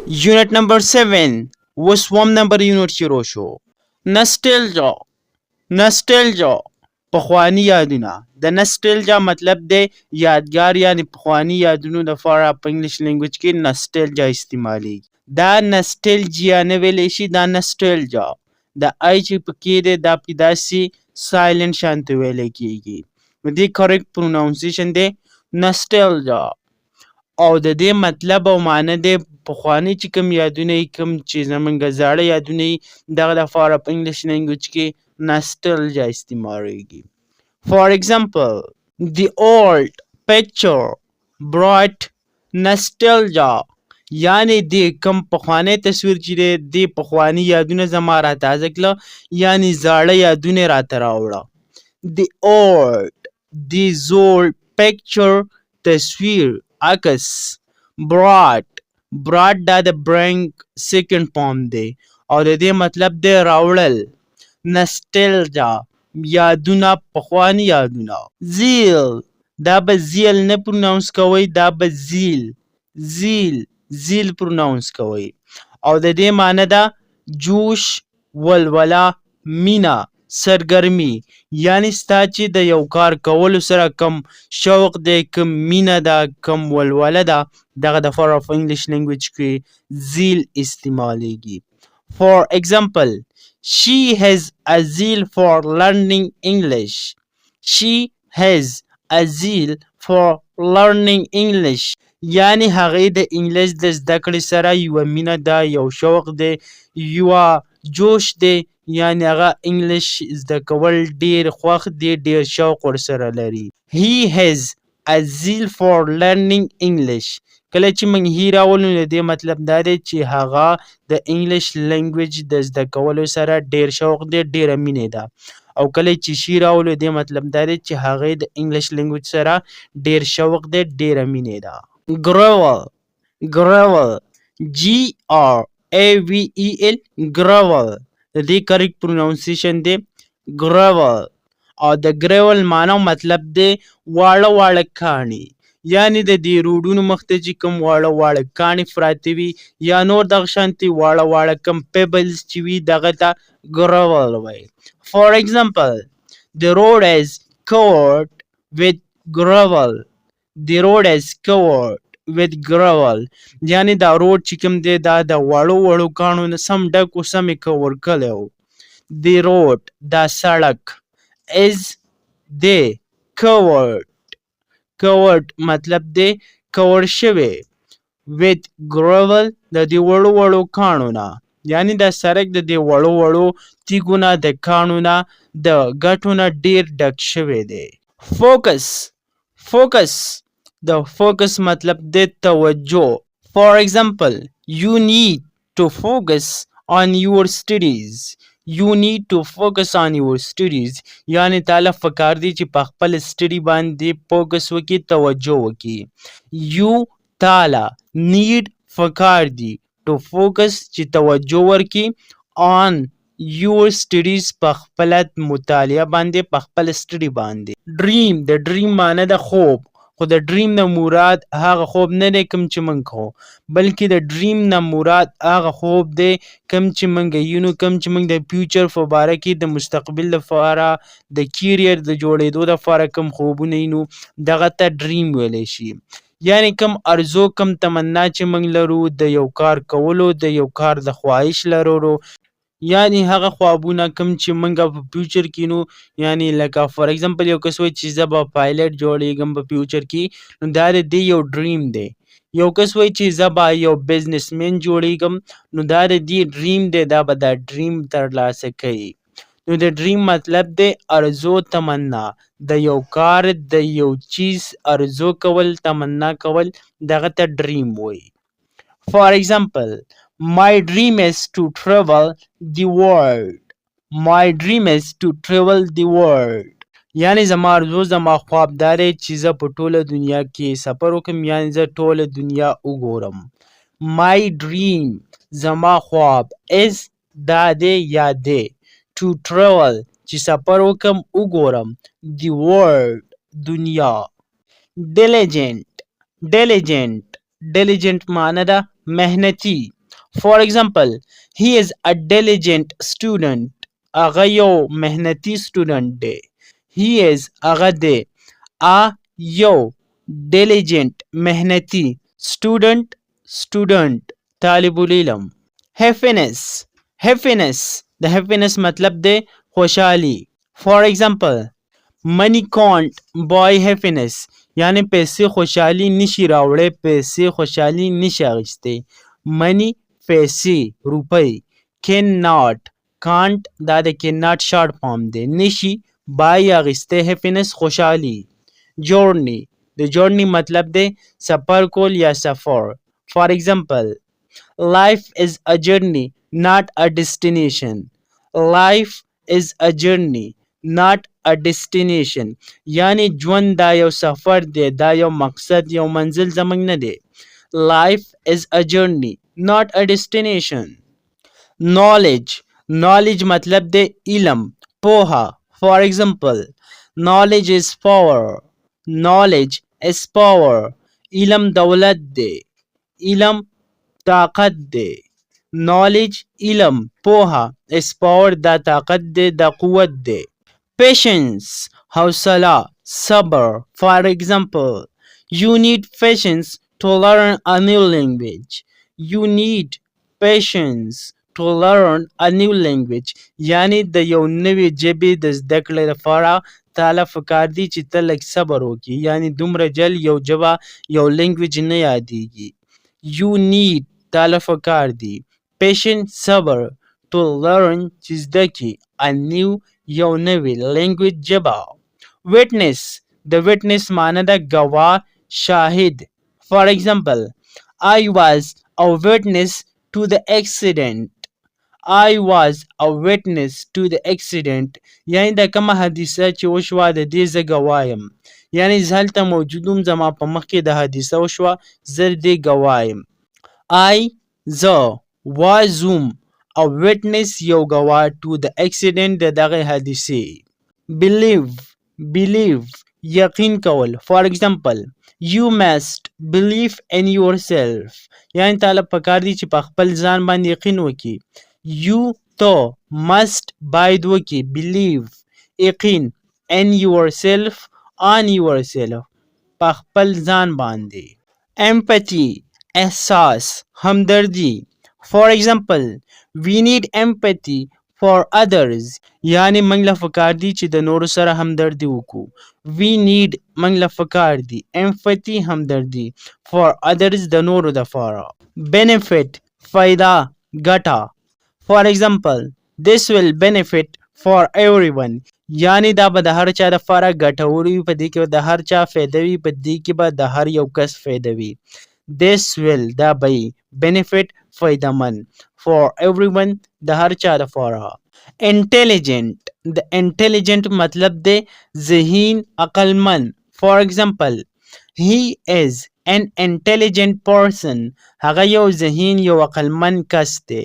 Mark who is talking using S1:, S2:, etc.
S1: Unit number 7 اووم نمبر یونټ شروع شو. نسټلژا نسټلژا پخوانی یادونه. د نسټلژا مطلب دی یادګار یعنی پخوانی یادونو دپاره په انګلیش لینګویج کې نسټلژا استعمالیږي. دا نسټلجیا نه ویلی شي، دا نسټلژا. د ای چې پکې دی دا پکې داسې سایلنټ شانته ویلی کېږي. نو دې کریکټ پروناونسیشن دی نسټلژا. او د دې مطلب او معنی دی پخواني چې کوم یادونه یي، کوم چې زمونږ زاړه یادونه یي، دغه دپاره په انګلیش لینګویج کې نسټلژا استعمالیږي. For example, the old picture brought nostalgia. یعنی د کوم پخوانی تصویر چې دی د پخواني یادونه زما را تازه کړه، یعنی زاړه یادونه یې راته راوړه. the old picture تصویر عکس brought دا د bring second form دی او د دې مطلب دی راوړل. nostalgia یادونه پخوانی یادونه. zeal دا به زیل نه پروناونس کوئ، دا به زیل پروناونس کوئ. او د دې معنی ده جوش، ولوله، مینه، سرګرمي. یعنی ستا چې د یو کار کولو سره کم شوق دی، کم مینه ده، کم ولوله ده، دغه دپاره په انګلیش لینګویج کې زیل استعمالیږي. For example, she has a zeal for learning English. She has a zeal for learning English. یعنی هغې د انګلیش د زده کړې سره یوه مینه ده، یو شوق دی، یوه جوش دی، یعنی هغه انګلیش زده کول ډېر خوښ دی، ډېر شوق ورسره لري. He has a zeal for learning English. کله چې موږ هی راولو نو د دې مطلب دا دی چې هغه د انګلیش لینګویج د زده کولو سره ډېر شوق دی، ډېره مینه ده. او کله چې شي راولو د دې مطلب دا دی چې هغې د انګلیش لینګویج سره ډېر شوق دی، ډېره مینه ده. gravel G-R-A-V-E-L gravel د دې کریکټ پروناونسیشن دی gravel. او د gravel معنی او مطلب دی واړه کاڼي. یعنی د دې روډونو مخ ته چې کوم واړه کاڼي پراته وي یا نور دغه شانتې واړه کوم پیبلز چې وي دغه ته gravel وایي. For example, the road is covered with gravel. The road is covered with gravel. یعنی دا روډ چې کوم دی دا د وړو کاڼو نه سم ډک و، سم یې کور کړی و. The road دا سړک is دی covered مطلب دی کور شوی with gravel د دې وړو کاڼو نه. یعنی دا سړک د دې وړو تیږو نه، د کاڼو نه، د ګټو نه ډېر ډک شوی دی. focus د focus مطلب دی توجه. For example, you need to focus on your studies. You need to focus on your studies. یعنی تعالی پکار دی چې په خپل سټډي باندې فوکس وکړي، توجه وکړي. You تعالی need پکار دی to focus چې توجه ورکړي on your studies په خپل مطالعه باندې، په خپل سټډي باندې. dream د dream معنی د خوب، خو د ډریم نه مراد هغه خوب نه دی کوم چې موږ کوو، بلکې د ډریم نه مراد هغه خوب دی کوم چې موږ وینو، کوم چې موږ د فیوچر په باره کې د مستقبل لپاره د کیریر د جوړېدو لپاره کوم خوبونه وینو، دغه ته ډریم ویلی شي. یعنی کوم ارزو، کوم تمنا چې موږ لرو د یو کار کولو، د یو کار د خواهش لرلو، یعنی هغه خوابونه کوم چې موږ په فیوچر کې نو، یعنی لکه فار ایگزامپل یو کس وایي چې زه به پایلټ جوړېږم په فیوچر کې، نو دا د دې یو ډریم دی. یو کس وایي چې زه به یو بزنسمین جوړېږم، نو دا د دې ډریم دی، دا به دا ډریم ترلاسه کوي. نو د ډریم مطلب دی ارزو، تمنا، د یو کار، د یو چیز ارزو کول، تمنا کول، دغه ته ډریم وایي. For example, my dream is to travel the world. My dream is to travel the world. یعنی زما ارزو، زما خواب دا دی چې زه په ټوله دنیا کې سفر وکړم، یعنی زه ټوله دنیا وګورم. My dream زما خواب is دا دی یا دی to travel چې سفر وکړم، وګورم the world دنیا. diligent معنی ده محنتي. For example, he is a diligent student. هغه یو مهنتي student دی. He is هغه دی. A یو diligent مهنتي student طالب العلم. happiness happiness د happiness مطلب دی خوشحالي. For example, money can't buy happiness یعنی پیسې خوشحالي نشي راوړی، پیسې خوشحالي نشي اخیستی. money پیسې روپۍ. cannot can't دا د cannot short form دی، نشي buy اخیستی happiness خوشحالي. journey د journey مطلب دی سفر کول یا سفر. For example, life is a journey not a destination. life is a journey not a destination یعنی ژوند دا یو سفر دی، دا یو مقصد یو منزل زمونږ نه دی. life is a journey not a destination. knowledge مطلب دی علم پوها. For example, knowledge is power. knowledge is power علم دولت دی، علم طاقت دی. knowledge علم پوها is power دا طاقت دی، دا قوت دی. patience حوصله صبر. For example, you need patience to learn a new language. you need patience to learn a new language یعنی د یو نوې ژبې د زده کړې لپاره تاله پکار دی چې ته لږ صبر وکړي، یعنی دومره جل یو ژبه یو لینګویج نه یادېږي. you need تاله پکار دی patience صبر to learn چې زده کړي a new یو نوې لینګویج ژبه. witness د witness معنی ده ګواه شاهد. For example, I was a witness to the accident. I was a witness to the accident یعنی د کومه حادثه چې وشوه د دې زه ګواه یم، یعنی زه هلته موجود وم، زما په مخ کې د حادثه وشوه، زه د دې ګواه یم. I زه was a witness یو ګواه to the accident د دغه حادثې. believe یقین کول. For example, you must believe in yourself یعنی تعالی پکار دی چې په خپل ځان باندې یقین وکړي. you تو must باید وکړي believe یقین in yourself on yourself په خپل ځان باندې. empathy احساس همدردی. For example, we need empathy for others یعنی موږ له پکار دی چې د نورو سره همدردي وکړو. we need موږ له پکار دی empathy همدردي for others د نورو دپاره. benefit فایده ګټه. For example, this will benefit for everyone یعنی دا به د هر چا دپاره ګټور وي، په دې کې به د هر چا فایده وي، په دې کې به د هر یو کس فایده وي. this will دا به benefit فایدهمند for everyone د هر چا دپاره. intelligent د intelligent مطلب دی ذهین عقلمند. For example, he is an intelligent person هغه یو ذهین یو عقلمند کس دی.